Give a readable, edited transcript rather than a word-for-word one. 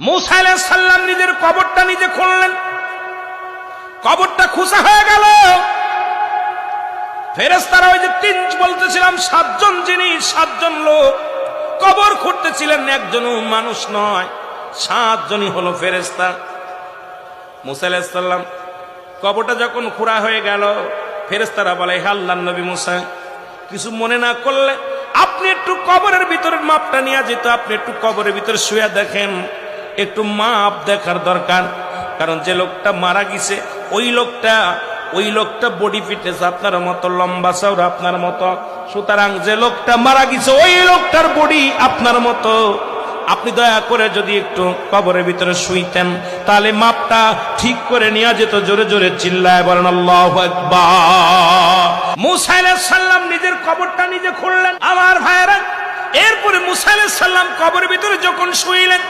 মুসা আলাইহিস সালাম নিজের কবরটা নিজে খুললেন। কবরটা খোঁচা হয়ে গেল। ফেরেশতারা ওই যে তিন বলতেছিলাম সাতজন জিনিস, সাতজন লোক কবর খুঁড়তেছিলেন, একজনও মানুষ নয়, সাতজনই হলো ফেরেশতা। মুসা আলাইহিস সালাম কবরটা যখন খোঁড়া হয়ে গেল, ফেরেশতারা বলে, হে আল্লাহর নবী মুসা, কিছু মনে না করলে আপনি একটু কবরের ভিতরের মাপটা নিয়ে যেত, আপনি একটু কবরের ভিতরে শুয়ে দেখেন, একটু মাপ দেখার দরকার। কারণ যে লোকটা মারা গেছে ওই লোকটা বডি ফিটনেস আপনার মতো, লম্বা চওড়া আপনার মতো, সুতরাং যে লোকটা মারা গেছে ওই লোকটার বডি আপনার মতো। আপনি দয়া করে যদি একটু কবরের ভিতরে শুইতেন তাহলে মাপটা ঠিক করে নিয়ে যেত। জোরে জোরে চিল্লায় বলেন আল্লাহু আকবার। মুসা আলাইহিস সালাম নিজের কবরটা নিজে খুললেন। আমার ভাইয়েরা, এরপরে মুসা আলাইহিস সালাম কবরের ভিতরে যখন শুইলেন,